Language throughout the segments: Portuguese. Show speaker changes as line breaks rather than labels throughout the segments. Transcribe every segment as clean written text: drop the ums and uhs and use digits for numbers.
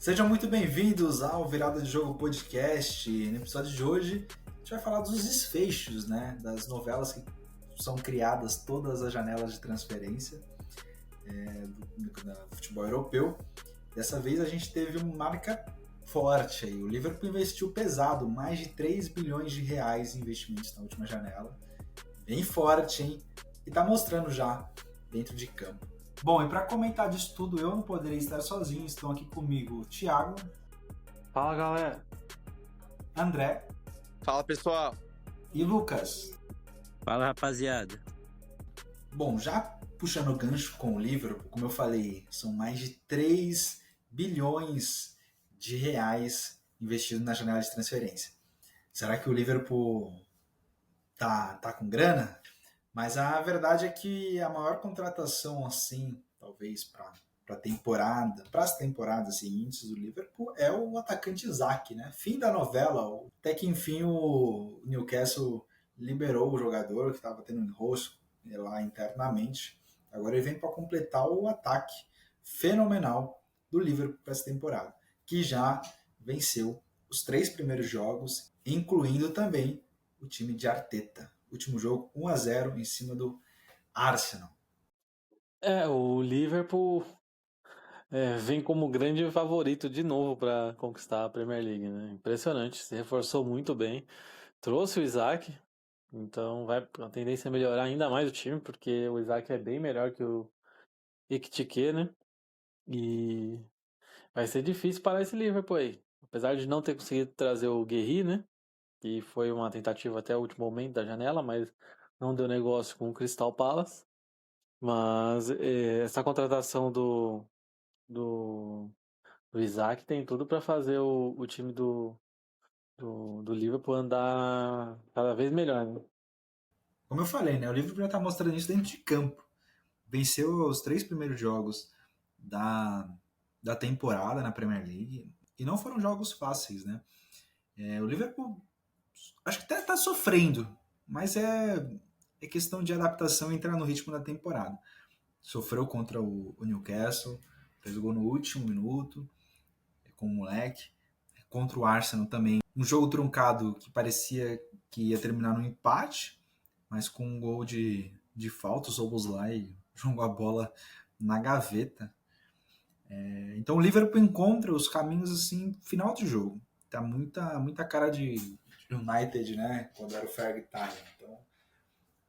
Sejam muito bem-vindos ao Virada de Jogo Podcast. No episódio de hoje, a gente vai falar dos desfechos, né, das novelas que são criadas todas as janelas de transferência do futebol europeu. Dessa vez a gente teve uma marca forte aí. O Liverpool investiu pesado, mais de 3 bilhões de reais em investimentos na última janela. Bem forte, hein? E tá mostrando já dentro de campo. Bom, e para comentar disso tudo, eu não poderia estar sozinho. Estão aqui comigo o Thiago,
Fala, galera.
André
Fala, pessoal.
e Lucas.
Fala, rapaziada.
Bom, já puxando o gancho com o Liverpool, como eu falei, são mais de 3 bilhões de reais investidos na janela de transferência. Será que o Liverpool tá com grana? Mas a verdade é que a maior contratação, assim, talvez para as temporadas seguintes do Liverpool é o atacante Isaac, né? Fim da novela, até que enfim o Newcastle liberou o jogador que estava tendo um enrosco lá internamente. Agora ele vem para completar o ataque fenomenal do Liverpool para essa temporada, que já venceu os 3 primeiros jogos, incluindo também o time de Arteta. Último jogo 1-0 em cima do Arsenal.
O Liverpool vem como grande favorito de novo para conquistar a Premier League, né? Impressionante, se reforçou muito bem, trouxe o Isaac, então a tendência é melhorar ainda mais o time, porque o Isaac é bem melhor que o Ekitike, né? E vai ser difícil parar esse Liverpool aí. Apesar de não ter conseguido trazer o Guerri, né? Que foi uma tentativa até o último momento da janela, mas não deu negócio com o Crystal Palace. Mas essa contratação do, do Isaac tem tudo para fazer o time do Liverpool andar cada vez melhor, né?
Como eu falei, né, o Liverpool já está mostrando isso dentro de campo. Venceu os 3 primeiros jogos da temporada na Premier League e não foram jogos fáceis, né? O Liverpool acho que até está sofrendo, mas é questão de adaptação e entrar no ritmo da temporada. Sofreu contra o Newcastle, fez o gol no último minuto, com o moleque. Contra o Arsenal também. Um jogo truncado que parecia que ia terminar no empate, mas com um gol de falta, o Szoboszlai jogou a bola na gaveta. Então o Liverpool encontra os caminhos assim, final de jogo. Tá muita cara de United, né? Quando era o Ferg Time. Então,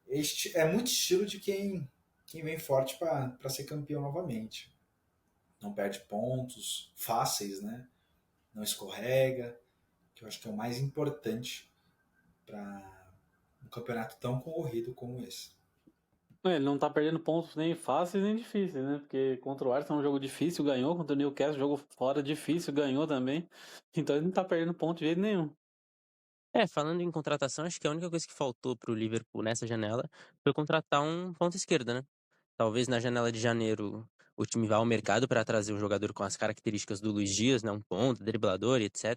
este é muito estilo de quem vem forte para ser campeão novamente. Não perde pontos fáceis, né? Não escorrega, que eu acho que é o mais importante para um campeonato tão concorrido como esse.
Ele não tá perdendo pontos nem fáceis nem difíceis, né? Porque contra o Arsenal é um jogo difícil, ganhou. Contra o Newcastle, jogo fora difícil, ganhou também. Então ele não tá perdendo ponto de jeito nenhum.
Falando em contratação, acho que a única coisa que faltou pro Liverpool nessa janela foi contratar um ponta esquerda, né? Talvez na janela de janeiro o time vá ao mercado para trazer um jogador com as características do Luiz Dias, né? Um ponta, driblador e etc.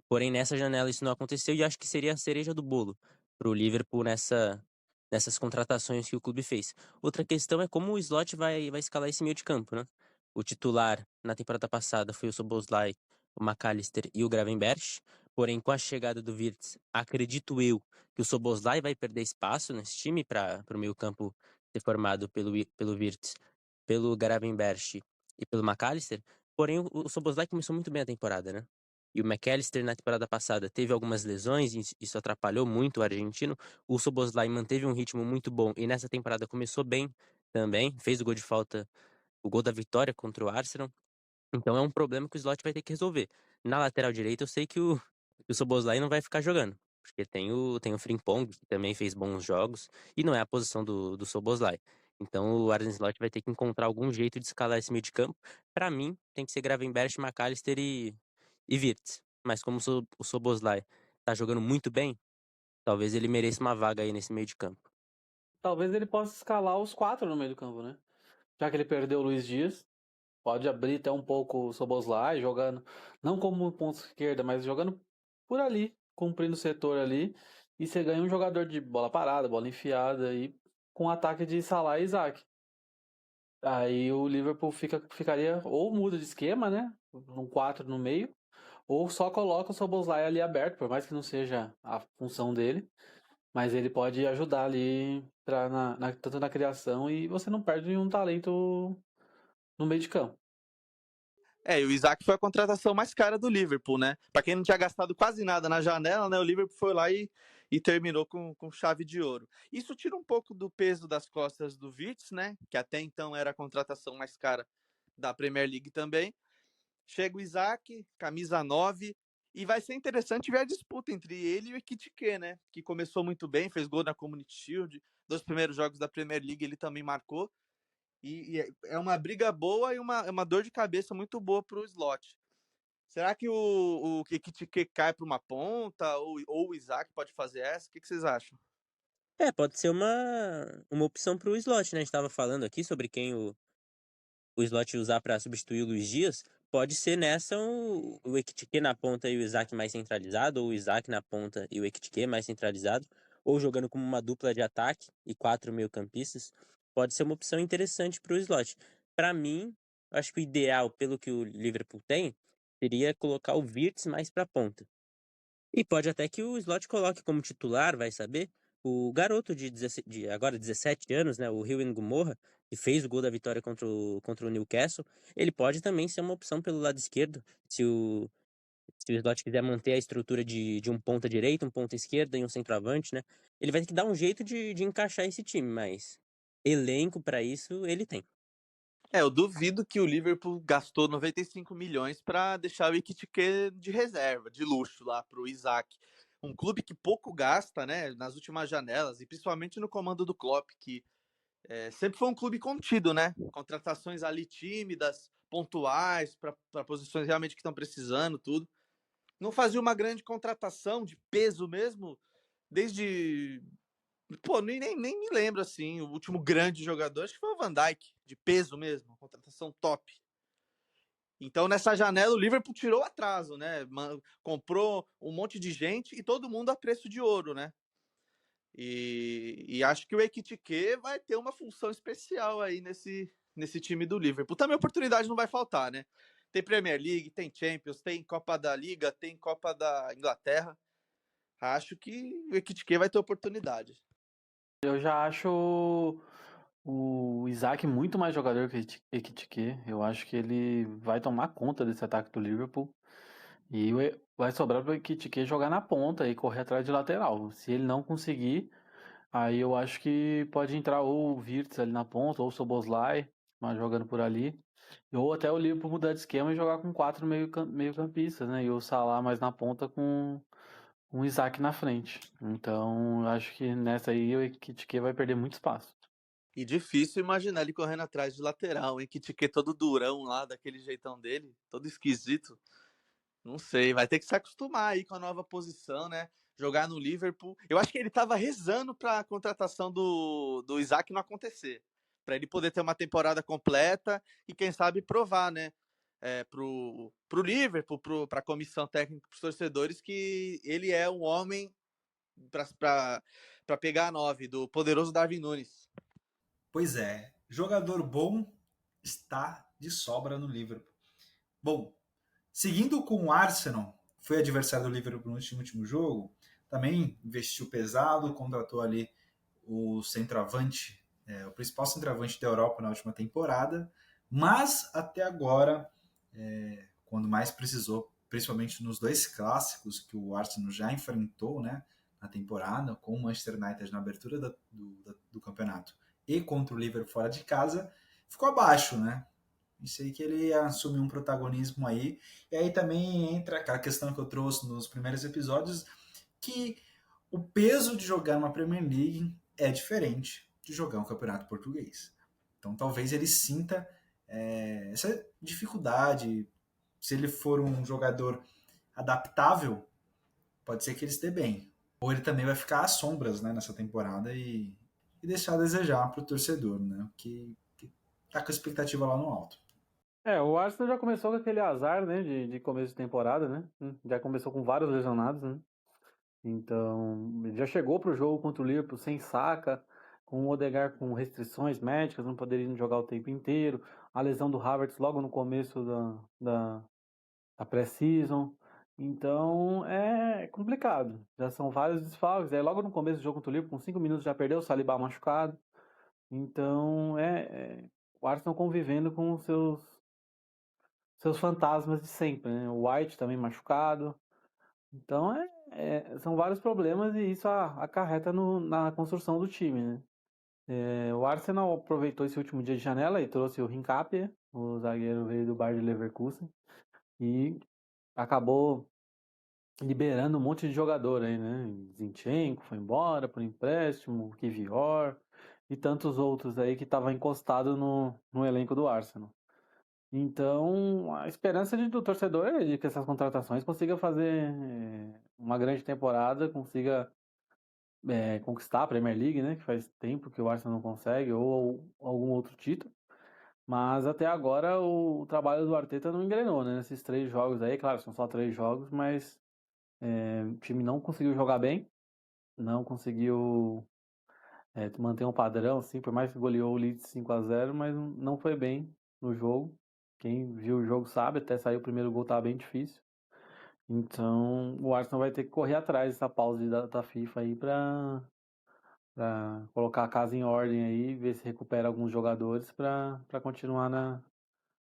Porém, nessa janela isso não aconteceu e acho que seria a cereja do bolo pro Liverpool nessas contratações que o clube fez. Outra questão é como o Slot vai escalar esse meio de campo, né? O titular na temporada passada foi o Szoboszlai, o McAllister e o Gravenberch. Porém, com a chegada do Wirtz, acredito eu que o Szoboszlai vai perder espaço nesse time para o meio campo ser formado pelo Wirtz, pelo Gravenberch e pelo McAllister. Porém, o Szoboszlai começou muito bem a temporada, né? E o McAllister na temporada passada teve algumas lesões, e isso atrapalhou muito o argentino. O Szoboszlai manteve um ritmo muito bom e nessa temporada começou bem também, fez o gol de falta, o gol da vitória contra o Arsenal. Então é um problema que o Slot vai ter que resolver. Na lateral direita eu sei que o Szoboszlai não vai ficar jogando, porque tem o Frimpong, que também fez bons jogos, e não é a posição do Szoboszlai. Então o Arne Slot vai ter que encontrar algum jeito de escalar esse meio de campo. Para mim, tem que ser Gravenberch, McAllister e Wirtz. Mas como o Szoboszlai tá jogando muito bem, talvez ele mereça uma vaga aí nesse meio de campo.
Talvez ele possa escalar os 4 no meio do campo, né? Já que ele perdeu o Luiz Dias, pode abrir até um pouco o Szoboszlai, jogando, não como ponta esquerda, mas jogando por ali, cumprindo o setor ali, e você ganha um jogador de bola parada, bola enfiada, e com ataque de Salah e Isaac. Aí o Liverpool ficaria ou muda de esquema, né? Um 4 no meio, ou só coloca o Szoboszlai ali aberto, por mais que não seja a função dele, mas ele pode ajudar ali tanto na criação e você não perde nenhum talento no meio de campo.
E o Isaac foi a contratação mais cara do Liverpool, né? Para quem não tinha gastado quase nada na janela, né? O Liverpool foi lá e terminou com chave de ouro. Isso tira um pouco do peso das costas do Wirtz, né? Que até então era a contratação mais cara da Premier League também. Chega o Isaac, camisa 9, e vai ser interessante ver a disputa entre ele e o Ekitike, né? Que começou muito bem, fez gol na Community Shield, 2 primeiros jogos da Premier League ele também marcou. E é uma briga boa e uma dor de cabeça muito boa para o Slot. Será que o Ekitike cai para uma ponta ou o Isaac pode fazer essa? O que vocês acham?
Pode ser uma opção pro Slot, né? A gente tava falando aqui sobre quem o Slot usar para substituir o Luiz Dias. Pode ser nessa o Ekitike na ponta e o Isaac mais centralizado, ou o Isaac na ponta e o Ekitike mais centralizado, ou jogando como uma dupla de ataque e 4 meio-campistas. Pode ser uma opção interessante pro Slot. Para mim, acho que o ideal, pelo que o Liverpool tem, seria colocar o Wirtz mais para ponta. E pode até que o Slot coloque como titular, vai saber, o garoto de agora 17 anos, né, o Hewan Gomorra, que fez o gol da vitória contra o Newcastle. Ele pode também ser uma opção pelo lado esquerdo, se o Slot quiser manter a estrutura de um ponta direita, um ponta esquerda e um centroavante, né? Ele vai ter que dar um jeito de encaixar esse time, mas elenco para isso ele tem.
Eu duvido que o Liverpool gastou 95 milhões para deixar o Ekitike de reserva, de luxo lá para o Isaac. Um clube que pouco gasta, né, nas últimas janelas, e principalmente no comando do Klopp, que sempre foi um clube contido, né? Contratações ali tímidas, pontuais, para posições realmente que estão precisando, tudo. Não fazia uma grande contratação de peso mesmo, desde. Pô, nem me lembro assim. O último grande jogador, acho que foi o Van Dijk, de peso mesmo, contratação top. Então, nessa janela, o Liverpool tirou atraso, né? Comprou um monte de gente e todo mundo a preço de ouro, né? E acho que o Ekitike vai ter uma função especial aí nesse time do Liverpool. Também oportunidade não vai faltar, né? Tem Premier League, tem Champions, tem Copa da Liga, tem Copa da Inglaterra. Acho que o Ekitike vai ter oportunidade.
Eu já acho o Isaac muito mais jogador que o Ekitike. Eu acho que ele vai tomar conta desse ataque do Liverpool. E vai sobrar para o Ekitike jogar na ponta e correr atrás de lateral. Se ele não conseguir, aí eu acho que pode entrar ou o Wirtz ali na ponta, ou o Szoboszlai, mas jogando por ali. Ou até o Liverpool mudar de esquema e jogar com 4 meio-campistas, né? E o Salah mais na ponta com o Isaac na frente. Então, eu acho que nessa aí o Ekitike vai perder muito espaço.
E difícil imaginar ele correndo atrás de lateral, hein? Ekitike todo durão lá, daquele jeitão dele, todo esquisito. Não sei, vai ter que se acostumar aí com a nova posição, né? Jogar no Liverpool. Eu acho que ele tava rezando para a contratação do Isaac não acontecer. Para ele poder ter uma temporada completa e, quem sabe, provar, né? Pro Liverpool, para a comissão técnica, para os torcedores, que ele é um homem para pegar a 9 do poderoso Darwin Núñez.
Pois é, jogador bom está de sobra no Liverpool. Bom, seguindo com o Arsenal, foi adversário do Liverpool no último jogo, também investiu pesado, contratou ali o centroavante, o principal centroavante da Europa na última temporada, mas até agora, quando mais precisou, principalmente nos dois clássicos que o Arsenal já enfrentou, né, na temporada, com o Manchester United na abertura do campeonato e contra o Liverpool fora de casa, ficou abaixo, né? Pensei que ele ia assumir um protagonismo aí. E aí também entra aquela questão que eu trouxe nos primeiros episódios, que o peso de jogar uma Premier League é diferente de jogar um campeonato português. Então talvez ele sinta essa dificuldade. Se ele for um jogador adaptável, pode ser que ele esteja bem. Ou ele também vai ficar às sombras, né, nessa temporada e deixar a desejar para o torcedor, né, que tá com a expectativa lá no alto.
O Arsenal já começou com aquele azar, né, de começo de temporada, né? Já começou com vários lesionados, né? Então, ele já chegou pro jogo contra o Liverpool sem Saka, com o Odegaard com restrições médicas, não poderiam jogar o tempo inteiro, a lesão do Havertz logo no começo da pré-season. Então é complicado. Já são vários desfalques. Aí logo no começo do jogo contra o Liverpool, com 5 minutos já perdeu o Saliba machucado. Então o Arsenal convivendo com os seus fantasmas de sempre, né? O White também machucado. Então são vários problemas e isso acarreta na construção do time, né? O Arsenal aproveitou esse último dia de janela e trouxe o Hincapié, o zagueiro veio do Bayer Leverkusen, e acabou liberando um monte de jogador aí, né? Zinchenko foi embora por empréstimo, Kivior e tantos outros aí que estavam encostados no elenco do Arsenal. Então, a esperança do torcedor é de que essas contratações consiga fazer uma grande temporada, consiga conquistar a Premier League, né? Que faz tempo que o Arsenal não consegue, ou algum outro título. Mas até agora o trabalho do Arteta não engrenou, né? Nesses 3 jogos aí, claro, são só 3 jogos, mas o time não conseguiu jogar bem, não conseguiu manter um padrão, assim, por mais que goleou o Leeds 5-0, mas não foi bem no jogo. Quem viu o jogo sabe, até sair o primeiro gol tá bem difícil. Então o Arsenal vai ter que correr atrás dessa pausa da FIFA aí pra colocar a casa em ordem aí, ver se recupera alguns jogadores pra continuar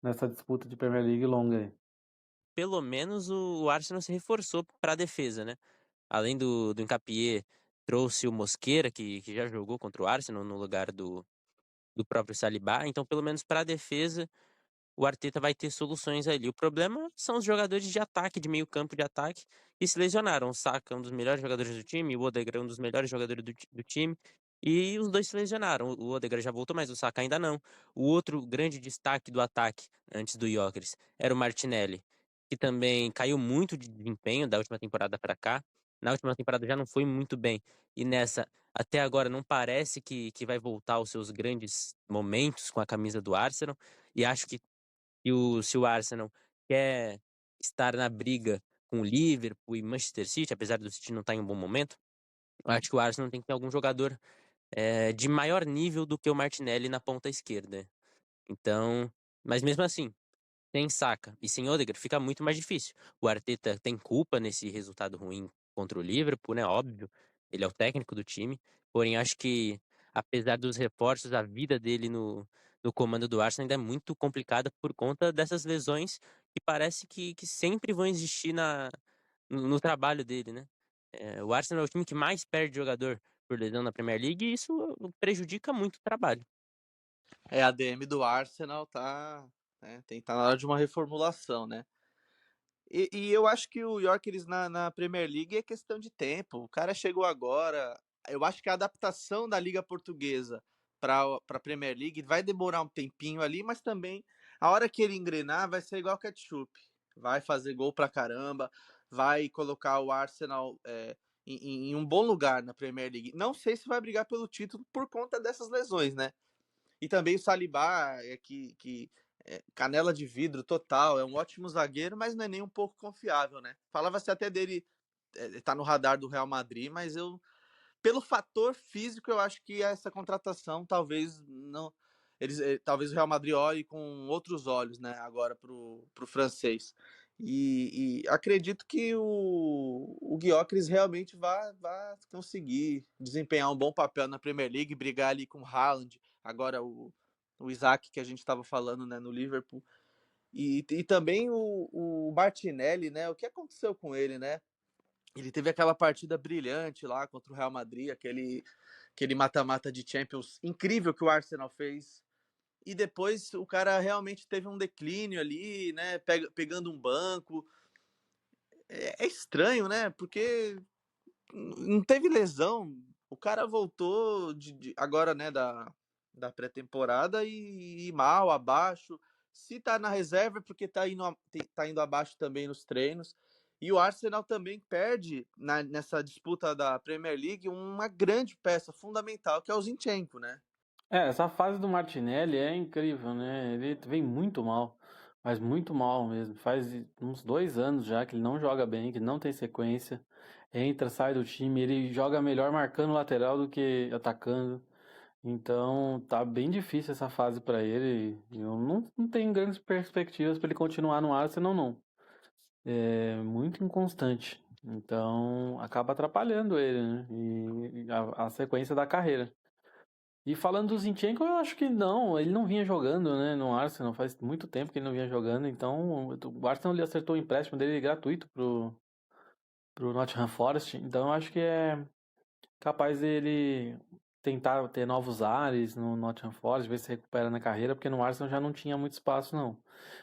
nessa disputa de Premier League longa aí.
Pelo menos o Arsenal se reforçou para a defesa, né? Além do Nkapie, trouxe o Mosquera, que já jogou contra o Arsenal no lugar do próprio Saliba. Então, pelo menos para a defesa, o Arteta vai ter soluções ali. O problema são os jogadores de ataque, de meio campo de ataque, que se lesionaram. O Saka é um dos melhores jogadores do time, o Odegaard é um dos melhores jogadores do time, e os dois se lesionaram. O Odegaard já voltou, mas o Saka ainda não. O outro grande destaque do ataque, antes do Gyökeres, era o Martinelli, que também caiu muito de desempenho da última temporada para cá. Na última temporada já não foi muito bem, e nessa, até agora, não parece que vai voltar aos seus grandes momentos com a camisa do Arsenal, e acho que se o Arsenal quer estar na briga com o Liverpool e Manchester City, apesar do City não estar em um bom momento, eu acho que o Arsenal tem que ter algum jogador de maior nível do que o Martinelli na ponta esquerda. Então, mas mesmo assim, sem Saka e sem Odegaard fica muito mais difícil. O Arteta tem culpa nesse resultado ruim contra o Liverpool, né? Óbvio, ele é o técnico do time. Porém, acho que, apesar dos reforços, a vida dele no comando do Arsenal ainda é muito complicada por conta dessas lesões que parece que sempre vão existir no trabalho dele, né? O Arsenal é o time que mais perde jogador por lesão na Premier League e isso prejudica muito o trabalho.
A DM do Arsenal tá na hora de uma reformulação, né? E eu acho que o Gyökeres na Premier League é questão de tempo. O cara chegou agora. Eu acho que a adaptação da Liga Portuguesa para a Premier League vai demorar um tempinho ali, mas também a hora que ele engrenar vai ser igual ketchup. Vai fazer gol pra caramba, vai colocar o Arsenal em um bom lugar na Premier League. Não sei se vai brigar pelo título por conta dessas lesões, né? E também o Saliba, que canela de vidro total, é um ótimo zagueiro, mas não é nem um pouco confiável, né? Falava-se até dele tá no radar do Real Madrid, mas pelo fator físico, eu acho que essa contratação talvez não. Talvez o Real Madrid olhe com outros olhos, né? Agora pro francês. E acredito que o Gyökeres realmente vai conseguir desempenhar um bom papel na Premier League, brigar ali com o Haaland, agora o Isaac que a gente estava falando, né, no Liverpool. E também o Martinelli, né? O que aconteceu com ele, né? Ele teve aquela partida brilhante lá contra o Real Madrid, aquele mata-mata de Champions incrível que o Arsenal fez. E depois o cara realmente teve um declínio ali, né? Pegando um banco. É estranho, né? Porque não teve lesão. O cara voltou agora, né, da pré-temporada e mal, abaixo. Se tá na reserva é porque tá indo abaixo também nos treinos. E o Arsenal também perde nessa disputa da Premier League uma grande peça fundamental, que é o Zinchenko, né?
Essa fase do Martinelli é incrível, né? Ele vem muito mal, mas muito mal mesmo. Faz uns 2 anos já que ele não joga bem, que não tem sequência. Entra, sai do time, ele joga melhor marcando lateral do que atacando. Então tá bem difícil essa fase para ele. Eu não tenho grandes perspectivas para ele continuar no Arsenal, não. É muito inconstante. Então acaba atrapalhando ele, né? E a sequência da carreira. E falando do Zinchenko, eu acho que não, ele não vinha jogando, né, no Arsenal, faz muito tempo que ele não vinha jogando, então o Arsenal ele acertou o empréstimo dele gratuito pro Nottingham Forest, então eu acho que é capaz dele tentar ter novos ares no Nottingham Forest, ver se recupera na carreira, porque no Arsenal já não tinha muito espaço não.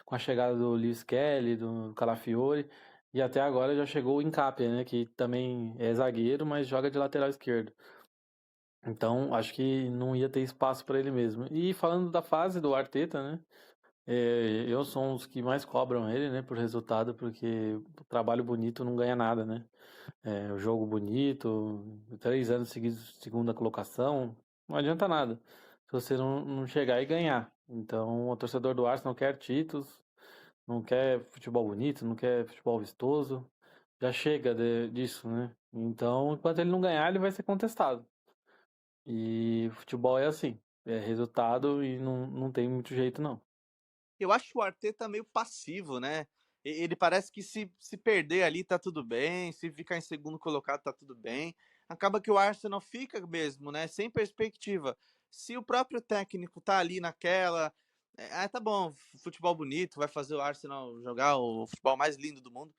Com a chegada do Lewis Kelly, do Calafiori, e até agora já chegou o Nkapia, né, que também é zagueiro, mas joga de lateral esquerdo. Então, acho que não ia ter espaço para ele mesmo. E falando da fase do Arteta, né? Eu sou um dos que mais cobram ele, né, por resultado, porque o trabalho bonito não ganha nada, né? O jogo bonito, 3 anos seguidos, segunda colocação, não adianta nada se você não chegar e ganhar. Então, o torcedor do Arsenal quer títulos, não quer futebol bonito, não quer futebol vistoso, já chega disso, né? Então, enquanto ele não ganhar, ele vai ser contestado. E futebol é assim, é resultado e não tem muito jeito, não.
Eu acho o Arteta meio passivo, né? Ele parece que se perder ali tá tudo bem, se ficar em segundo colocado tá tudo bem. Acaba que o Arsenal fica mesmo, né? Sem perspectiva. Se o próprio técnico tá ali naquela. Tá bom, futebol bonito, vai fazer o Arsenal jogar o futebol mais lindo do mundo.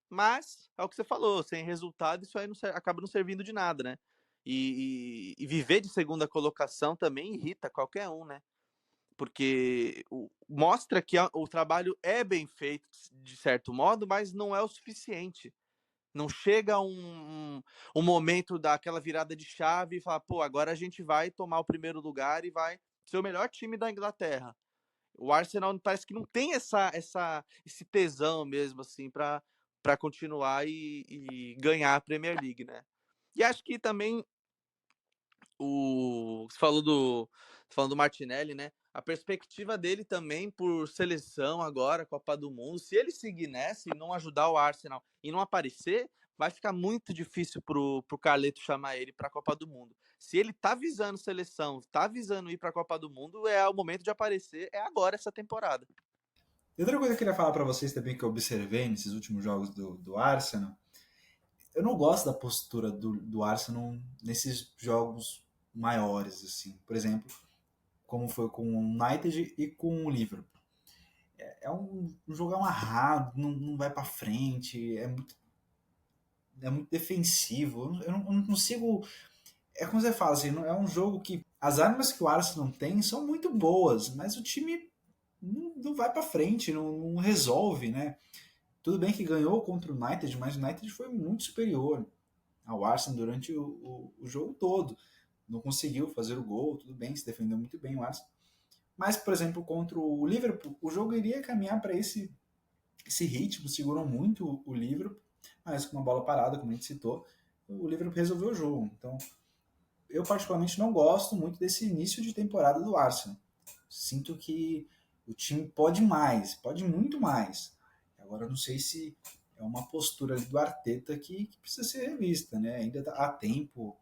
Mas, é o que você falou, sem resultado, isso aí acaba não servindo de nada, né? E viver de segunda colocação também irrita qualquer um, né? Porque mostra que o trabalho é bem feito de certo modo, mas não é o suficiente. Não chega um momento daquela virada de chave e falar, pô, agora a gente vai tomar o primeiro lugar e vai ser o melhor time da Inglaterra. O Arsenal parece que não tem esse tesão mesmo, assim, para continuar e ganhar a Premier League, né? E acho que também falando do Martinelli, né? A perspectiva dele também por seleção agora, Copa do Mundo, se ele seguir nessa e não ajudar o Arsenal e não aparecer, vai ficar muito difícil pro Carleto chamar ele para a Copa do Mundo. Se ele tá visando seleção, tá visando ir para a Copa do Mundo, é o momento de aparecer, é agora essa temporada.
E outra coisa que eu queria falar para vocês também que eu observei nesses últimos jogos do Arsenal, eu não gosto da postura do Arsenal nesses jogos maiores, assim. Por exemplo, como foi com o United e com o Liverpool. É um jogo amarrado, não vai para frente, é muito defensivo. Eu não consigo. É como você fala, assim, é um jogo que as armas que o Arsenal tem são muito boas, mas o time não vai para frente, não resolve, né? Tudo bem que ganhou contra o United, mas o United foi muito superior ao Arsenal durante o jogo todo. Não conseguiu fazer o gol, tudo bem, se defendeu muito bem o Arsenal. Mas, por exemplo, contra o Liverpool, o jogo iria caminhar para esse ritmo, segurou muito o Liverpool, mas com uma bola parada, como a gente citou, o Liverpool resolveu o jogo. Então, eu particularmente não gosto muito desse início de temporada do Arsenal. Sinto que o time pode mais, pode muito mais. Agora, não sei se é uma postura do Arteta que precisa ser revista, né? Ainda há tempo,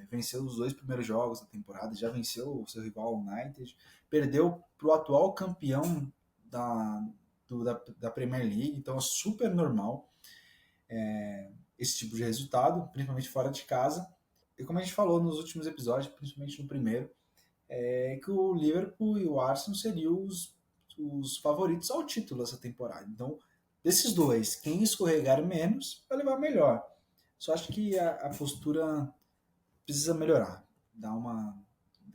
venceu os 2 primeiros jogos da temporada, já venceu o seu rival United, perdeu para o atual campeão da Premier League, então é super normal esse tipo de resultado, principalmente fora de casa. E como a gente falou nos últimos episódios, principalmente no primeiro, é que o Liverpool e o Arsenal seriam os favoritos ao título essa temporada. Então, desses dois, quem escorregar menos vai levar melhor. Só acho que a postura precisa melhorar, dar uma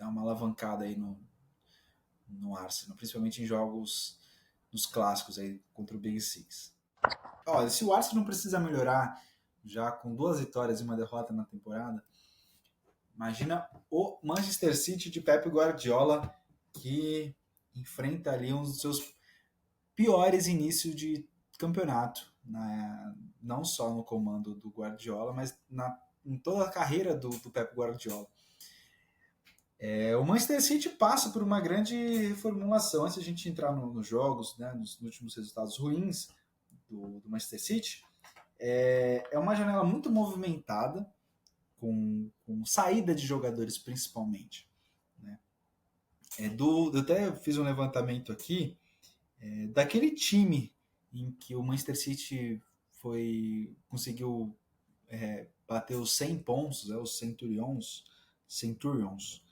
alavancada aí no Arsenal, principalmente em jogos nos clássicos aí contra o Big Six. Olha, se o Arsenal não precisa melhorar já com 2 vitórias e uma derrota na temporada, imagina o Manchester City de Pep Guardiola, que enfrenta ali um dos seus piores inícios de campeonato, né? Não só no comando do Guardiola, mas em toda a carreira do Pep Guardiola. O Manchester City passa por uma grande reformulação. Antes de a gente entrar nos jogos, né, nos últimos resultados ruins do Manchester City, é uma janela muito movimentada, com saída de jogadores principalmente. Eu até fiz um levantamento aqui daquele time em que o Manchester City conseguiu bater os 100 pontos, os Centurions.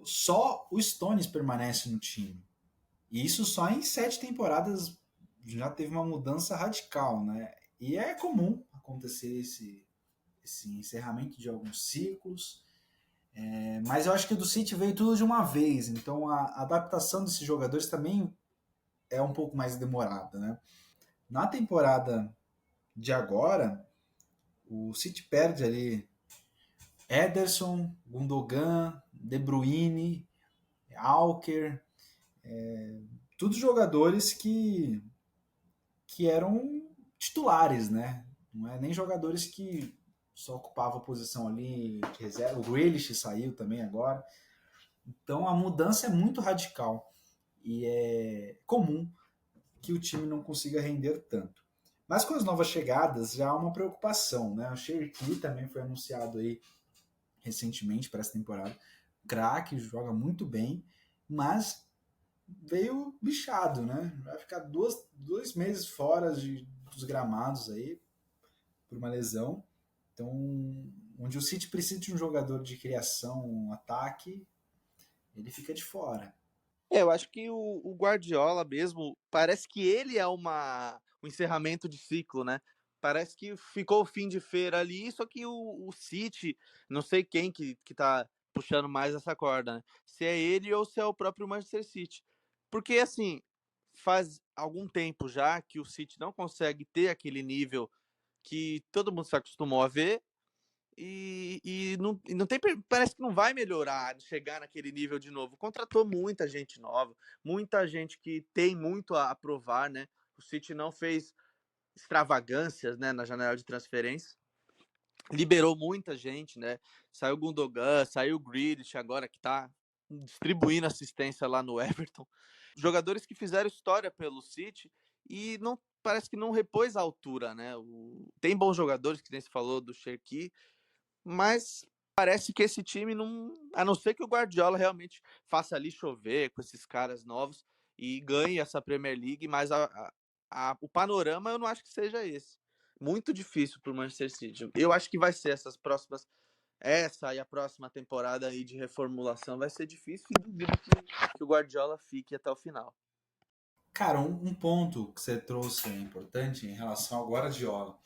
Só o Stones permanece no time. E isso só em 7 temporadas já teve uma mudança radical, né? E é comum acontecer esse encerramento de alguns ciclos. Mas eu acho que o do City veio tudo de uma vez, então a adaptação desses jogadores também é um pouco mais demorada, né? Na temporada de agora, o City perde ali Ederson, Gundogan, De Bruyne, Alker, todos jogadores que eram titulares, né? Não é nem jogadores que só ocupavam a posição ali de reserva. O Grealish saiu também agora. Então a mudança é muito radical e é comum que o time não consiga render tanto. Mas com as novas chegadas já há uma preocupação, né? O Cherki também foi anunciado aí recentemente para essa temporada. Craque, joga muito bem, mas veio bichado, né? Vai ficar 2 meses fora dos gramados aí por uma lesão. Então, onde o City precisa de um jogador de criação, um ataque, ele fica de fora.
Eu acho que o Guardiola mesmo, parece que ele é um encerramento de ciclo, né? Parece que ficou o fim de feira ali, só que o City, não sei quem que tá puxando mais essa corda, né? Se é ele ou se é o próprio Manchester City. Porque, assim, faz algum tempo já que o City não consegue ter aquele nível que todo mundo se acostumou a ver, e não tem, parece que não vai melhorar, chegar naquele nível de novo. Contratou muita gente nova, muita gente que tem muito a provar, né? O City não fez extravagâncias, né, na janela de transferência. Liberou muita gente, né? Saiu o Gundogan, saiu o Grealish agora que tá distribuindo assistência lá no Everton. Jogadores que fizeram história pelo City e não parece que não repôs a altura, né? Tem bons jogadores, que nem se falou do Cherki, mas parece que esse time não. A não ser que o Guardiola realmente faça ali chover com esses caras novos e ganhe essa Premier League, mas o panorama eu não acho que seja esse. Muito difícil para o Manchester City. Eu acho que vai ser essa e a próxima temporada aí de reformulação vai ser difícil e duvido que o Guardiola fique até o final.
Cara, um ponto que você trouxe importante em relação ao Guardiola.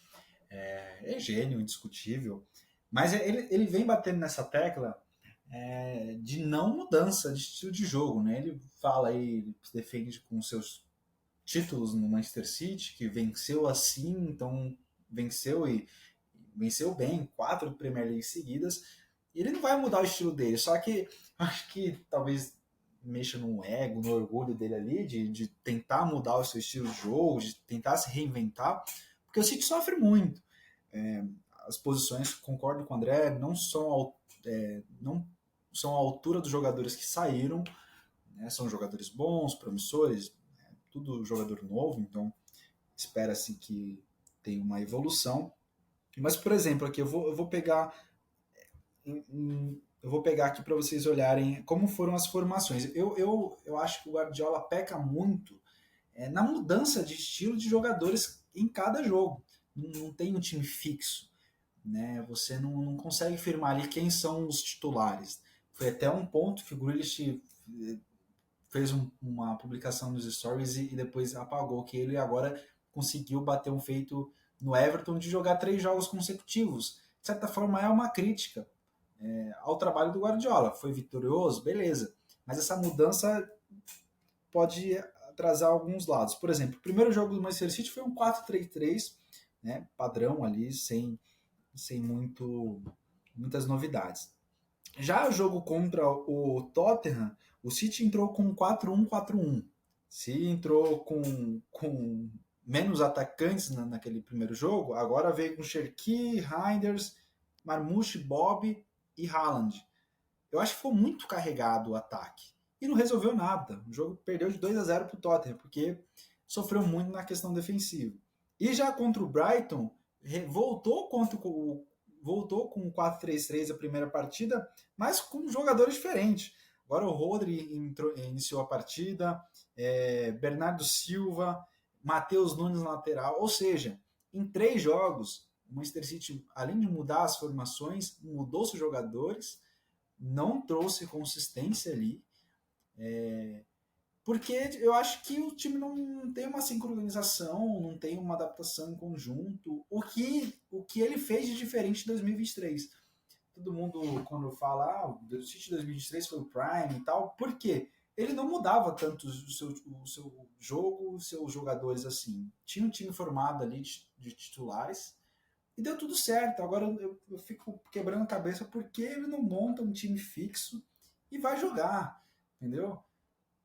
É gênio, indiscutível, mas ele vem batendo nessa tecla de não mudança de estilo de jogo, né? Ele fala aí, ele se defende com seus títulos no Manchester City, que venceu assim, então venceu bem, 4 Premier League seguidas, e ele não vai mudar o estilo dele, só que acho que talvez mexa no ego, no orgulho dele ali, de tentar mudar o seu estilo de jogo, de tentar se reinventar, porque o City sofre muito. As posições, concordo com o André, não são à altura dos jogadores que saíram, né? São jogadores bons, promissores, tudo jogador novo, então espera-se que tenha uma evolução. Mas, por exemplo, aqui eu vou pegar aqui para vocês olharem como foram as formações. Eu acho que o Guardiola peca muito na mudança de estilo de jogadores em cada jogo. Não tem um time fixo, né? Você não consegue firmar ali quem são os titulares. Foi até um ponto que o Grealish fez uma publicação nos stories e depois apagou, que ele agora conseguiu bater um feito no Everton de jogar 3 jogos consecutivos. De certa forma é uma crítica ao trabalho do Guardiola. Foi vitorioso? Beleza. Mas essa mudança pode atrasar alguns lados. Por exemplo, o primeiro jogo do Manchester City foi um 4-3-3, né, padrão ali, sem muitas novidades. Já o jogo contra o Tottenham, o City entrou com 4-1-4-1. Se entrou com menos atacantes naquele primeiro jogo, agora veio com Cherki, Reinders, Marmoush, Bob e Haaland. Eu acho que foi muito carregado o ataque. E não resolveu nada. O jogo perdeu de 2-0 para o Tottenham, porque sofreu muito na questão defensiva. E já contra o Brighton, voltou com o 4-3-3 a primeira partida, mas com jogadores diferentes. Agora o Rodri iniciou a partida, Bernardo Silva, Matheus Nunes na lateral. Ou seja, em 3 jogos, o Manchester City, além de mudar as formações, mudou seus jogadores, não trouxe consistência ali. Porque eu acho que o time não tem uma sincronização, não tem uma adaptação em conjunto. O que ele fez de diferente em 2023? Todo mundo, quando fala, o City 2023 foi o Prime e tal, por quê? Ele não mudava tanto o seu jogo, os seus jogadores assim. Tinha um time formado ali de titulares e deu tudo certo. Agora eu fico quebrando a cabeça porque ele não monta um time fixo e vai jogar, entendeu?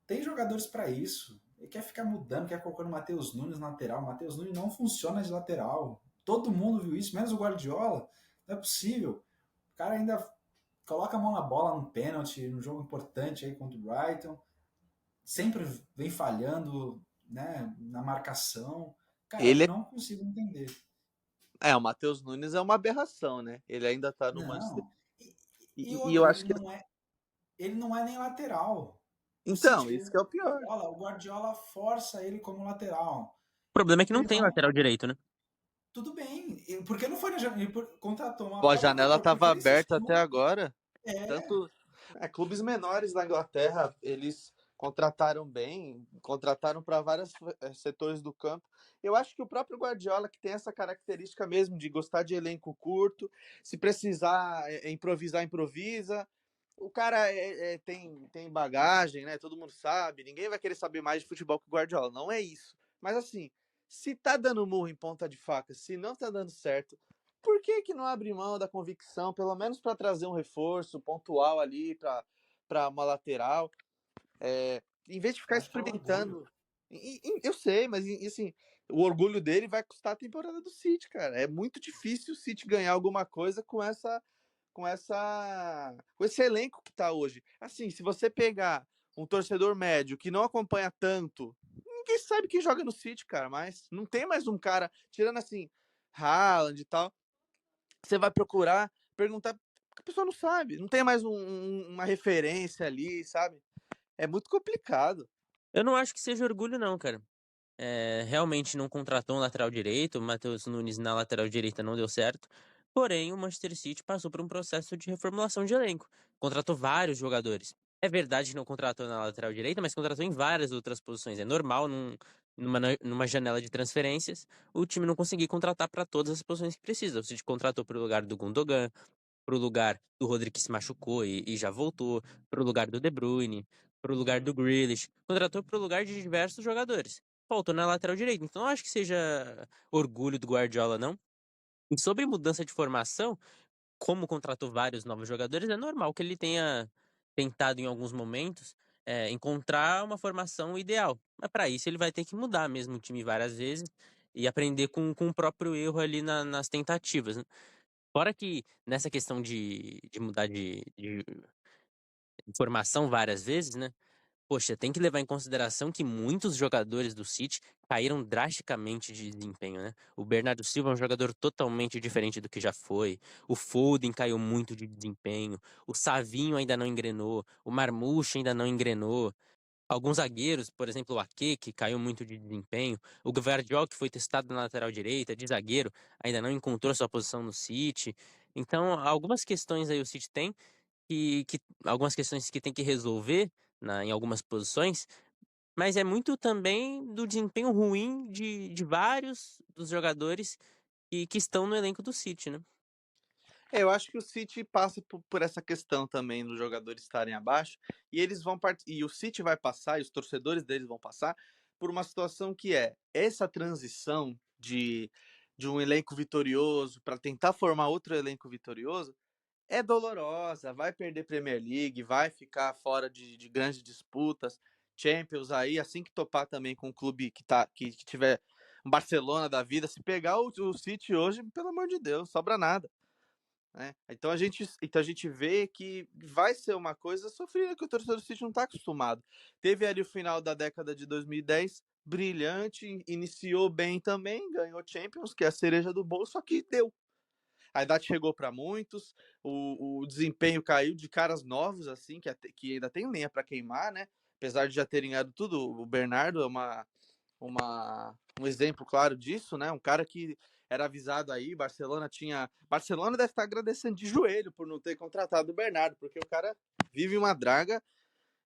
Tem jogadores para isso. Ele quer ficar mudando, quer colocando o Matheus Nunes na lateral. O Matheus Nunes não funciona de lateral. Todo mundo viu isso, menos o Guardiola. Não é possível. O cara ainda coloca a mão na bola no pênalti, num jogo importante aí contra o Brighton. Sempre vem falhando, né, na marcação. Cara, eu
Ele
não consigo entender.
o Matheus Nunes é uma aberração, né? Ele ainda tá no Manchester.
Não. E
E eu
outra,
acho que.
ele não é nem lateral. O
Então,
City,
isso que é o pior.
o Guardiola força ele como lateral.
O problema é que não
Ele
tem
não.
lateral direito, né?
Tudo bem. Porque não foi na janela. Ele contratou uma
Pô, a
bela
janela
jogador. Porque
tava
ele se
aberta até
esforçou.
agora.
É,
Tanto clubes menores da Inglaterra, eles contrataram bem, contrataram para vários setores do campo. Eu acho que o próprio Guardiola, que tem essa característica mesmo de gostar de elenco curto, se precisar improvisar, improvisa. O cara tem bagagem, né? Todo mundo sabe. Ninguém vai querer saber mais de futebol que o Guardiola. Não é isso. Mas assim, se tá dando murro em ponta de faca, se não tá dando certo, por que não abre mão da convicção, pelo menos para trazer um reforço pontual ali para uma lateral? Em vez de
eu
ficar
acho que é orgulho.
experimentando. Eu sei, mas assim, o orgulho dele vai custar a temporada do City, cara. É muito difícil o City ganhar alguma coisa com esse elenco que tá hoje. Assim, se você pegar um torcedor médio que não acompanha tanto, ninguém sabe quem joga no City, cara, mas não tem mais um cara, tirando assim, Haaland e tal, você vai procurar, perguntar, a pessoa não sabe, não tem mais uma referência ali, sabe? É muito complicado.
Eu não acho que seja orgulho, não, cara. Realmente não contratou um lateral direito, o Matheus Nunes na lateral direita não deu certo. Porém, o Manchester City passou por um processo de reformulação de elenco. Contratou vários jogadores. É verdade que não contratou na lateral direita, mas contratou em várias outras posições. É normal numa janela de transferências o time não conseguir contratar para todas as posições que precisa. O City contratou para o lugar do Gundogan, para o lugar do Rodri que se machucou e já voltou, para o lugar do De Bruyne, para o lugar do Grealish. Contratou para o lugar de diversos jogadores. Faltou na lateral direita. Então não acho que seja orgulho do Guardiola, não. E sobre mudança de formação, como contratou vários novos jogadores, é normal que ele tenha tentado em alguns momentos encontrar uma formação ideal. Mas para isso ele vai ter que mudar mesmo o time várias vezes e aprender com o próprio erro ali nas tentativas, né? Fora que nessa questão de mudar de formação várias vezes, né? Poxa, tem que levar em consideração que muitos jogadores do City caíram drasticamente de desempenho, né? O Bernardo Silva é um jogador totalmente diferente do que já foi. O Foden caiu muito de desempenho. O Savinho ainda não engrenou. O Marmoush ainda não engrenou. Alguns zagueiros, por exemplo, o Ake, que caiu muito de desempenho. O Gvardiol, que foi testado na lateral direita, de zagueiro, ainda não encontrou sua posição no City. Então, algumas questões aí o City tem algumas questões que tem que resolver em algumas posições, mas é muito também do desempenho ruim de vários dos jogadores que estão no elenco do City, né?
Eu acho que o City passa por essa questão também dos jogadores estarem abaixo e eles vão e o City vai passar e os torcedores deles vão passar por uma situação que é essa transição de um elenco vitorioso para tentar formar outro elenco vitorioso é dolorosa, vai perder Premier League, vai ficar fora de grandes disputas, Champions aí, assim que topar também com um clube que tiver um Barcelona da vida, se pegar o City hoje, pelo amor de Deus, sobra nada. Né? Então a gente vê que vai ser uma coisa sofrida que o torcedor do City não está acostumado. Teve ali o final da década de 2010, brilhante, iniciou bem também, ganhou Champions, que é a cereja do bolo, só que deu. a idade chegou para muitos, o desempenho caiu de caras novos, assim, que ainda tem lenha para queimar, né? Apesar de já terem ganhado tudo, o Bernardo é um exemplo claro disso, né? Um cara que era avisado aí, Barcelona deve estar agradecendo de joelho por não ter contratado o Bernardo, porque o cara vive uma draga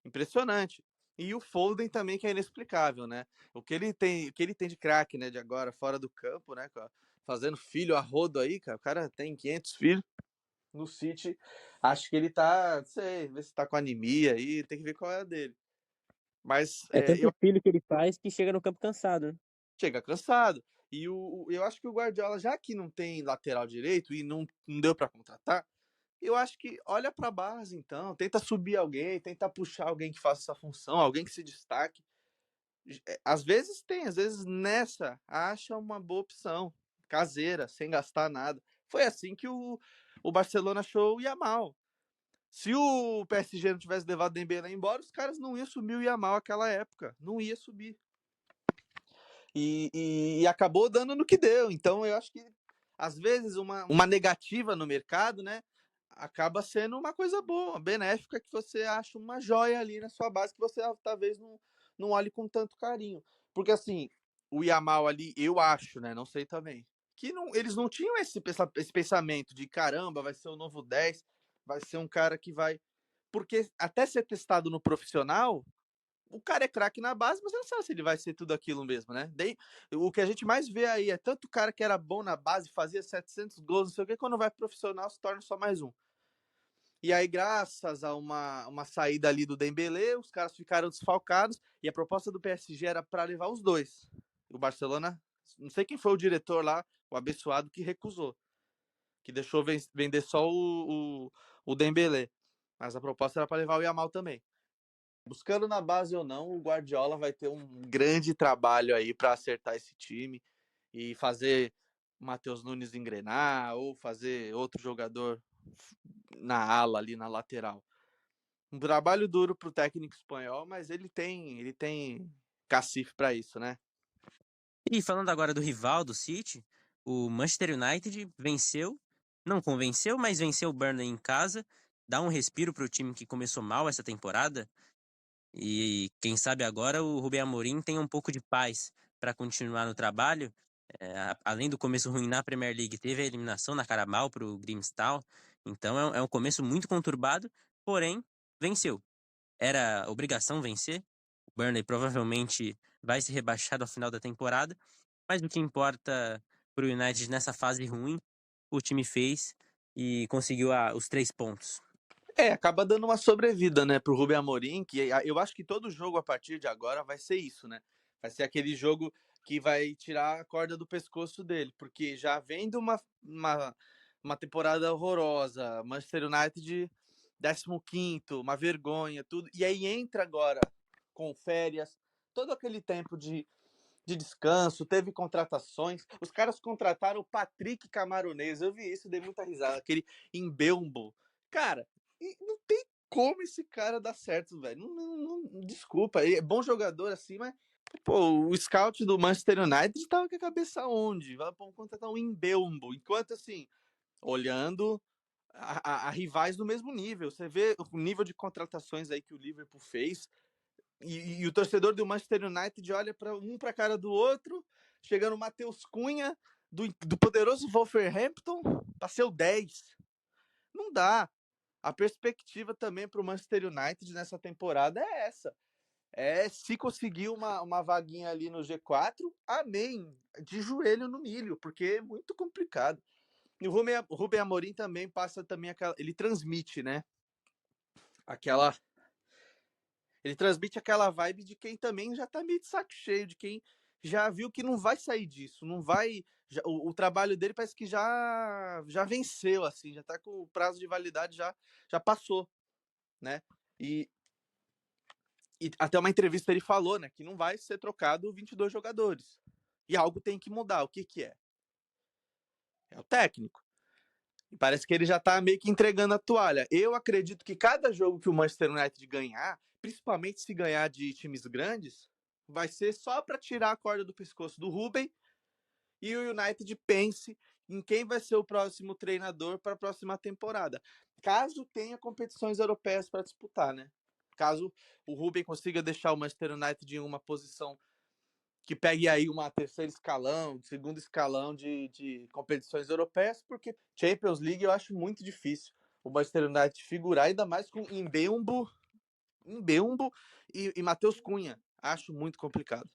impressionante. E o Foden também, que é inexplicável, né? O que ele tem de craque, né, de agora, fora do campo, né, fazendo filho a rodo aí, cara. O cara tem 500 filhos no City. Acho que ele tá, não sei, ver se tá com anemia aí, tem que ver qual é a dele. Mas
É tanto
eu
filho que ele faz que chega no campo cansado, né?
chega cansado. E eu acho que o Guardiola, já que não tem lateral direito e não deu para contratar, eu acho que olha para a base, então, tenta subir alguém, tenta puxar alguém que faça essa função, alguém que se destaque. Às vezes tem, às vezes nessa acha uma boa opção, caseira, sem gastar nada. Foi assim que o Barcelona achou o Yamal. Se o PSG não tivesse levado o Dembélé embora, os caras não iam subir o Yamal naquela época, não ia subir. E acabou dando no que deu. Então eu acho que às vezes uma negativa no mercado, né, acaba sendo uma coisa boa, benéfica, que você acha uma joia ali na sua base que você talvez não olhe com tanto carinho. Porque assim, o Yamal ali, eu acho, né, não sei também, que eles não tinham esse pensamento de caramba, vai ser o novo 10, vai ser um cara que vai. Porque até ser testado no profissional, o cara é craque na base, mas você não sabe se ele vai ser tudo aquilo mesmo, né? Daí, o que a gente mais vê aí é tanto cara que era bom na base, fazia 700 gols, não sei o que, quando vai profissional se torna só mais um. E aí, graças a uma saída ali do Dembélé, os caras ficaram desfalcados e a proposta do PSG era para levar os dois. O Barcelona, não sei quem foi o diretor lá, o abençoado, que recusou, que deixou vender só o Dembélé. Mas a proposta era para levar o Yamal também. Buscando na base ou não, o Guardiola vai ter um grande trabalho aí para acertar esse time e fazer o Matheus Nunes engrenar ou fazer outro jogador na ala ali na lateral. Um trabalho duro para o técnico espanhol, mas ele tem cacife para isso, né?
E falando agora do rival do City, o Manchester United venceu, não convenceu, mas venceu o Burnley em casa, dá um respiro para o time que começou mal essa temporada. E quem sabe agora o Rubem Amorim tem um pouco de paz para continuar no trabalho. Além do começo ruim na Premier League, teve a eliminação na Carabao para o Grimstad. Então é um começo muito conturbado, porém venceu. Era obrigação vencer. O Burnley provavelmente vai ser rebaixado ao final da temporada, mas o que importa para o United nessa fase ruim, o time fez e conseguiu os 3 pontos.
Acaba dando uma sobrevida, né, pro Rubem Amorim, que eu acho que todo jogo a partir de agora vai ser isso, né? Vai ser aquele jogo que vai tirar a corda do pescoço dele, porque já vem de uma temporada horrorosa, Manchester United 15º, uma vergonha, tudo, e aí entra agora com férias, todo aquele tempo de descanso, teve contratações, os caras contrataram o Patrick Camarunês, eu vi isso, dei muita risada, aquele Embelbo, cara, não tem como esse cara dar certo, velho. Desculpa, ele é bom jogador assim, mas pô, o scout do Manchester United tava com a cabeça onde? Vai contratar um Embelbo. Enquanto assim, olhando a rivais do mesmo nível. Você vê o nível de contratações aí que o Liverpool fez. E o torcedor do Manchester United olha para um para a cara do outro, chegando o Matheus Cunha do poderoso Wolverhampton para ser o 10. Não dá. A perspectiva também para o Manchester United nessa temporada é essa. Se conseguir uma vaguinha ali no G4, amém. De joelho no milho, porque é muito complicado. E o Rubem Amorim também passa também aquela. Ele transmite, né? Ele transmite aquela vibe de quem também já tá meio de saco cheio, de quem já viu que não vai sair disso, não vai. O trabalho dele parece que já venceu, assim, já tá com o prazo de validade já passou, né? E até uma entrevista ele falou, né, que não vai ser trocado 22 jogadores. E algo tem que mudar. O que é? É o técnico. E parece que ele já tá meio que entregando a toalha. Eu acredito que cada jogo que o Manchester United ganhar, principalmente se ganhar de times grandes, vai ser só para tirar a corda do pescoço do Rubem e o United pense em quem vai ser o próximo treinador para a próxima temporada. Caso tenha competições europeias para disputar, né? Caso o Rubem consiga deixar o Manchester United em uma posição que pegue aí uma terceiro escalão, segundo escalão de competições europeias, porque Champions League eu acho muito difícil o Manchester United figurar, ainda mais com Mbembo e Matheus Cunha. Acho muito complicado.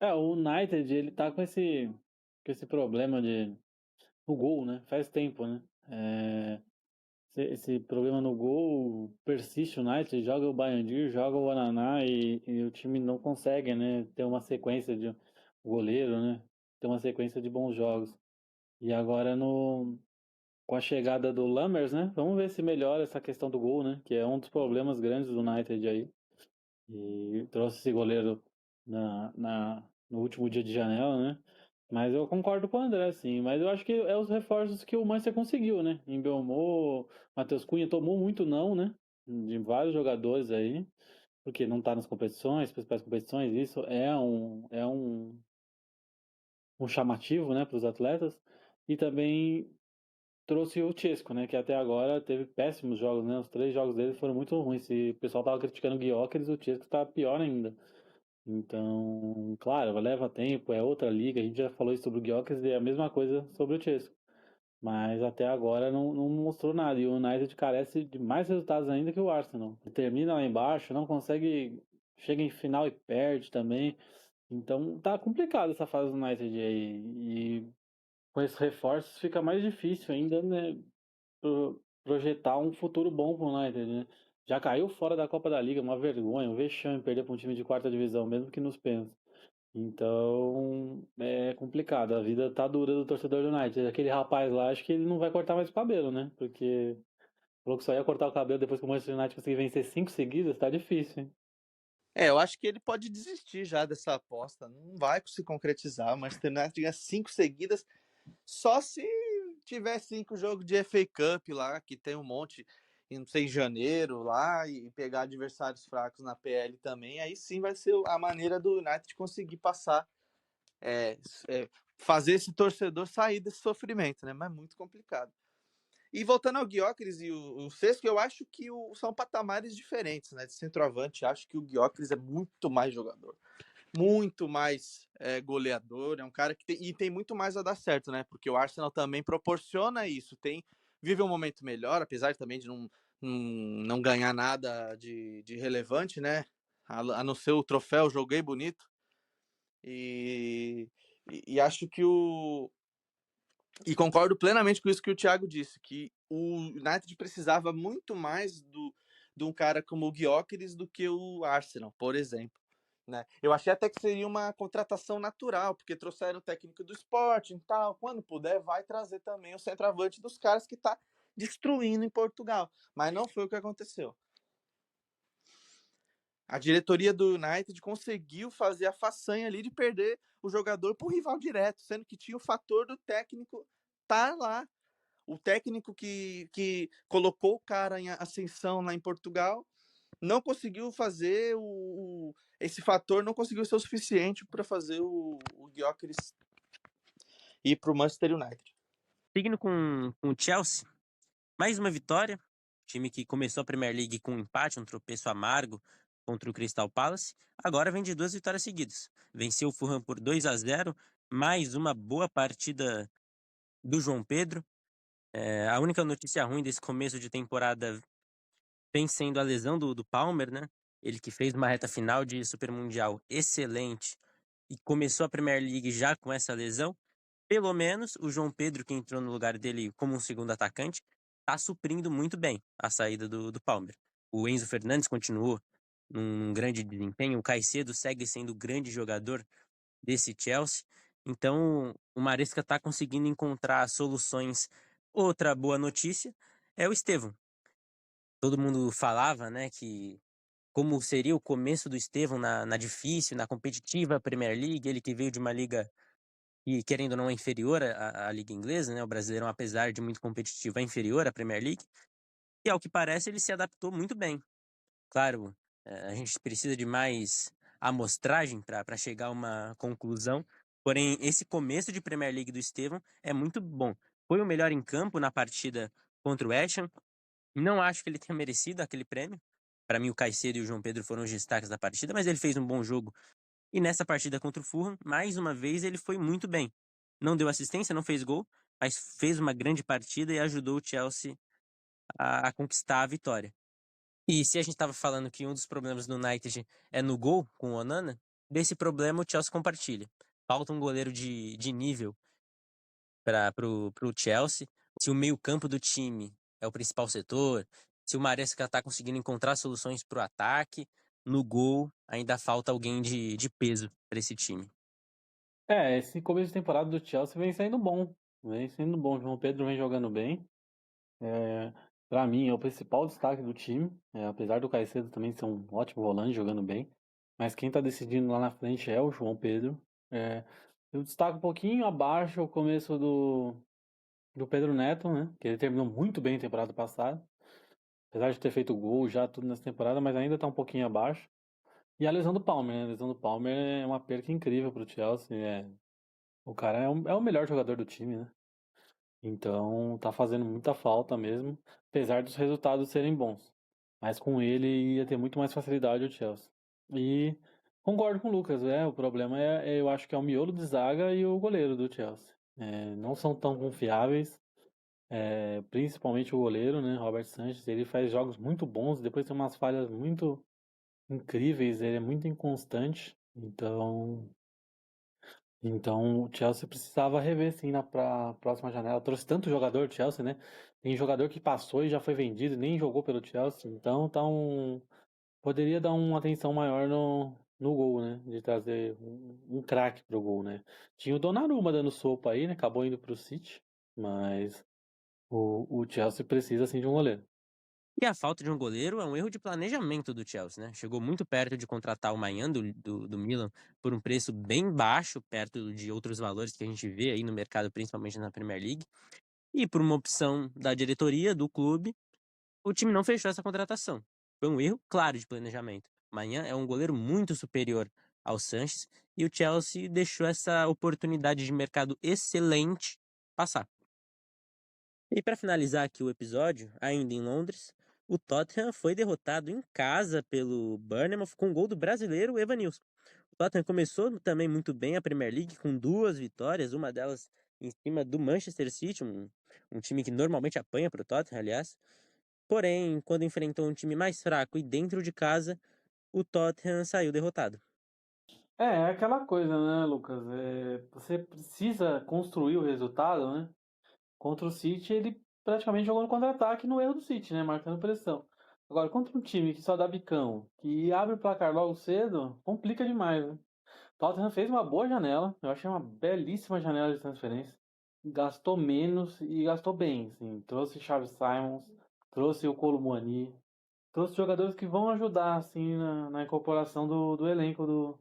O United, ele tá com esse problema o gol, né? Faz tempo, né? Esse problema no gol persiste. O United joga o Bayern, joga o Ananá e o time não consegue, né? Ter uma sequência de o goleiro, né? Ter uma sequência de bons jogos. E agora com a chegada do Lammers, né? Vamos ver se melhora essa questão do gol, né? Que é um dos problemas grandes do United aí. E trouxe esse goleiro no último dia de janela, né? Mas eu concordo com o André, sim. Mas eu acho que é os reforços que o Manchester conseguiu, né? Embelmou, Matheus Cunha tomou muito não, né? De vários jogadores aí, porque não tá nas competições, principais competições. Isso um chamativo, né, para os atletas. E também trouxe o Chesco, né? Que até agora teve péssimos jogos, né? Os 3 jogos dele foram muito ruins. Se o pessoal tava criticando o Gyökeres, o Chesco tá pior ainda. Então, claro, leva tempo, é outra liga. A gente já falou isso sobre o Gyökeres e é a mesma coisa sobre o Chesco. Mas até agora não mostrou nada. E o United carece de mais resultados ainda que o Arsenal. Termina lá embaixo, não consegue, chega em final e perde também. Então tá complicado essa fase do United aí. E com esses reforços fica mais difícil ainda, né? Projetar um futuro bom pro United, né? Já caiu fora da Copa da Liga, uma vergonha, um vexame perder para um time de quarta divisão, mesmo que nos pênaltis. Então, é complicado. A vida tá dura do torcedor do United. Aquele rapaz lá, acho que ele não vai cortar mais o cabelo, né? Porque falou que só ia cortar o cabelo depois que o Manchester United conseguir vencer 5 seguidas, tá difícil, hein?
Eu acho que ele pode desistir já dessa aposta. Não vai se concretizar. O Manchester United ganha 5 seguidas só se tiver 5 jogos de FA Cup lá, que tem um monte, não sei, em janeiro lá, e pegar adversários fracos na PL também. Aí sim vai ser a maneira do United conseguir passar, fazer esse torcedor sair desse sofrimento, né? Mas é muito complicado. E voltando ao Gyökeres e o Sesco, eu acho que são patamares diferentes, né? De centroavante, acho que o Gyökeres é muito mais jogador, muito mais goleador, é um cara que tem muito mais a dar certo, né? Porque o Arsenal também proporciona isso, vive um momento melhor, apesar de também de não ganhar nada de relevante, né? A não ser o troféu, joguei bonito. E acho que E concordo plenamente com isso que o Thiago disse, que o United precisava muito mais de um cara como o Gyökeres do que o Arsenal, por exemplo. Né? Eu achei até que seria uma contratação natural, porque trouxeram o técnico do Sporting e tal. Quando puder, vai trazer também o centroavante dos caras que está destruindo em Portugal. Mas não foi o que aconteceu. A diretoria do United conseguiu fazer a façanha ali de perder o jogador para o rival direto, sendo que tinha o fator do técnico estar lá. O técnico que colocou o cara em ascensão lá em Portugal não conseguiu fazer esse fator, não conseguiu ser o suficiente para fazer o Gyökeres ir para o Manchester United.
Seguindo com o Chelsea, mais uma vitória. Time que começou a Premier League com um empate, um tropeço amargo contra o Crystal Palace. Agora vem de 2 vitórias seguidas. Venceu o Fulham por 2-0. Mais uma boa partida do João Pedro. A única notícia ruim desse começo de temporada vem sendo a lesão do Palmer, né? Ele que fez uma reta final de Super Mundial excelente e começou a Premier League já com essa lesão. Pelo menos o João Pedro, que entrou no lugar dele como um segundo atacante, está suprindo muito bem a saída do Palmer. O Enzo Fernandes continuou num grande desempenho, o Caicedo segue sendo o grande jogador desse Chelsea. Então, o Maresca está conseguindo encontrar soluções. Outra boa notícia é o Estevão. Todo mundo falava, né, que como seria o começo do Estevão na difícil, na competitiva Premier League, ele que veio de uma liga e, querendo ou não, é inferior à liga inglesa, né, o Brasileirão, apesar de muito competitivo, é inferior à Premier League, e ao que parece ele se adaptou muito bem. Claro, a gente precisa de mais amostragem para chegar a uma conclusão, Porém, esse começo de Premier League do Estevão é muito bom. Foi o melhor em campo na partida contra o West Ham. Não acho que ele tenha merecido aquele prêmio. Para mim, o Caicedo e o João Pedro foram os destaques da partida, mas ele fez um bom jogo. E nessa partida contra o Fulham, mais uma vez, ele foi muito bem. Não deu assistência, não fez gol, mas fez uma grande partida e ajudou o Chelsea a conquistar a vitória. E se a gente estava falando que um dos problemas do United é no gol com o Onana, desse problema o Chelsea compartilha. Falta um goleiro de nível para o Chelsea. Se o meio-campo do time é o principal setor, se o Maresca está conseguindo encontrar soluções para o ataque, no gol ainda falta alguém de peso para esse time.
Esse começo de temporada do Chelsea vem sendo bom. Vem sendo bom. João Pedro vem jogando bem. Para mim, é o principal destaque do time. Apesar do Caicedo também ser um ótimo volante jogando bem. Mas quem tá decidindo lá na frente é o João Pedro. Eu destaco um pouquinho abaixo o começo do Pedro Neto, né? Que ele terminou muito bem a temporada passada. Apesar de ter feito gol já tudo nessa temporada, mas ainda tá um pouquinho abaixo. E a lesão do Palmer, né? A lesão do Palmer é uma perca incrível pro Chelsea. O cara é o melhor jogador do time, né? Então tá fazendo muita falta mesmo, apesar dos resultados serem bons. Mas com ele ia ter muito mais facilidade o Chelsea. E concordo com o Lucas, o problema eu acho que é o miolo de zaga e o goleiro do Chelsea. Não são tão confiáveis, principalmente o goleiro, né, Robert Sanchez. Ele faz jogos muito bons, depois tem umas falhas muito incríveis, ele é muito inconstante. Então o Chelsea precisava rever sim pra próxima janela. Trouxe tanto jogador do Chelsea, né? Tem jogador que passou e já foi vendido, nem jogou pelo Chelsea. Então poderia dar uma atenção maior no gol, né? De trazer um craque pro gol, né? Tinha o Donnarumma dando sopa aí, né? Acabou indo pro City, mas o Chelsea precisa sim de um goleiro.
E a falta de um goleiro é um erro de planejamento do Chelsea, né? Chegou muito perto de contratar o Maignan do Milan por um preço bem baixo, perto de outros valores que a gente vê aí no mercado, principalmente na Premier League. E por uma opção da diretoria do clube, o time não fechou essa contratação. Foi um erro claro de planejamento. Maignan é um goleiro muito superior ao Sanches e o Chelsea deixou essa oportunidade de mercado excelente passar. E para finalizar aqui o episódio, ainda em Londres, o Tottenham foi derrotado em casa pelo Bournemouth com um gol do brasileiro Evanilson. O Tottenham começou também muito bem a Premier League com 2 vitórias, uma delas em cima do Manchester City, um time que normalmente apanha para o Tottenham, aliás. Porém, quando enfrentou um time mais fraco e dentro de casa, o Tottenham saiu derrotado.
É aquela coisa, né, Lucas? Você precisa construir o resultado, né? Contra o City, ele praticamente jogou no contra-ataque no erro do City, né? Marcando pressão. Agora, contra um time que só dá bicão, que abre o placar logo cedo, complica demais, né? Tottenham fez uma boa janela, eu achei uma belíssima janela de transferência. Gastou menos e gastou bem, assim. Trouxe Xavi Simons, trouxe o Kolo Muani, trouxe jogadores que vão ajudar, assim, na incorporação do elenco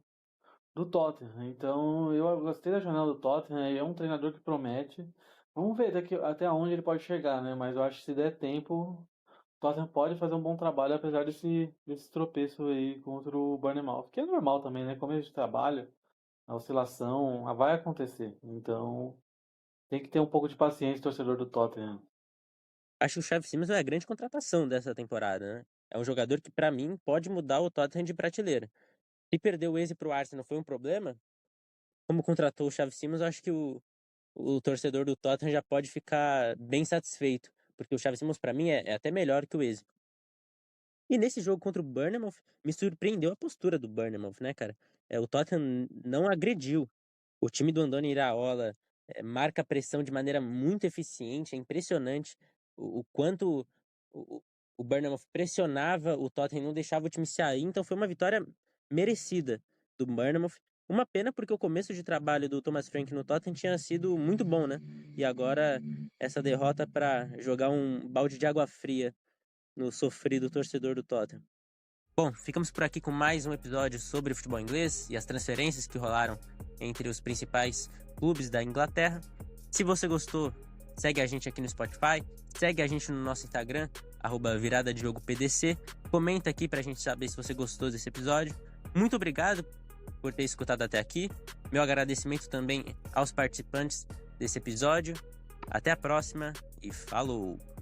do Tottenham. Então, eu gostei da janela do Tottenham, é um treinador que promete. Vamos ver até onde ele pode chegar, né? Mas eu acho que se der tempo, o Tottenham pode fazer um bom trabalho, apesar desse tropeço aí contra o Bournemouth. Que é normal também, né? Começo de trabalho, a oscilação vai acontecer. Então, tem que ter um pouco de paciência, torcedor do Tottenham.
Acho que o Xavi Simons é a grande contratação dessa temporada, né? É um jogador que, para mim, pode mudar o Tottenham de prateleira. Se perder o Eze pro Arsenal foi um problema, como contratou o Xavi Simons, eu acho que o torcedor do Tottenham já pode ficar bem satisfeito, porque o Xavi Simons, para mim, é até melhor que o Eze. E nesse jogo contra o Bournemouth, me surpreendeu a postura do Bournemouth, né, cara? O Tottenham não agrediu. O time do Andoni Iraola marca a pressão de maneira muito eficiente, é impressionante o quanto o Bournemouth pressionava o Tottenham, não deixava o time sair, então foi uma vitória merecida do Bournemouth. Uma pena porque o começo de trabalho do Thomas Frank no Tottenham tinha sido muito bom, né? E agora essa derrota para jogar um balde de água fria no sofrido torcedor do Tottenham. Bom, ficamos por aqui com mais um episódio sobre futebol inglês e as transferências que rolaram entre os principais clubes da Inglaterra. Se você gostou, segue a gente aqui no Spotify, segue a gente no nosso Instagram, @viradadiogopdc. Comenta aqui pra gente saber se você gostou desse episódio. Muito obrigado por ter escutado até aqui. Meu agradecimento também aos participantes desse episódio. Até a próxima e falou!